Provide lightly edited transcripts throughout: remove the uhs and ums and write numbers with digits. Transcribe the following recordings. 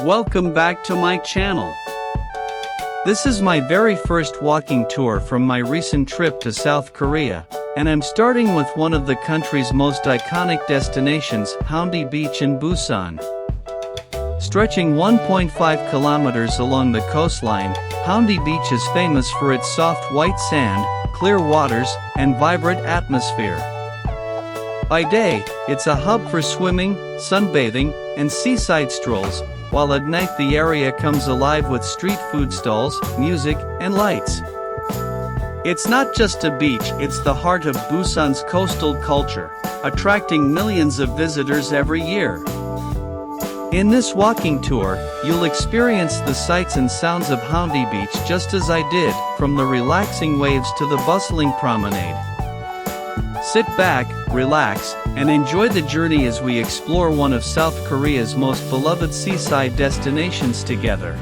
Welcome back to my channel. This is my very first walking tour from my recent trip to South Korea, and I'm starting with one of the country's most iconic destinations, Haeundae Beach in Busan. Stretching 1.5 kilometers along the coastline, Haeundae Beach is famous for its soft white sand, clear waters, and vibrant atmosphere. By day, it's a hub for swimming, sunbathing, and seaside strolls, while at night the area comes alive with street food stalls, music, and lights. It's not just a beach, it's the heart of Busan's coastal culture, attracting millions of visitors every year. In this walking tour, you'll experience the sights and sounds of Haeundae Beach just as I did, from the relaxing waves to the bustling promenade. Sit back, relax, and enjoy the journey as we explore one of South Korea's most beloved seaside destinations together.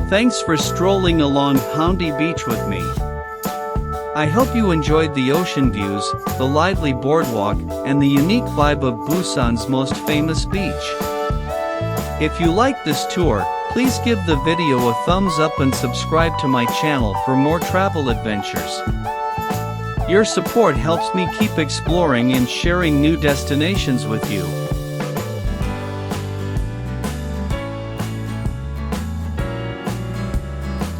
Thanks for strolling along Haeundae Beach with me. I hope you enjoyed the ocean views, the lively boardwalk, and the unique vibe of Busan's most famous beach. If you like this tour, please give the video a thumbs up and subscribe to my channel for more travel adventures. Your support helps me keep exploring and sharing new destinations with you.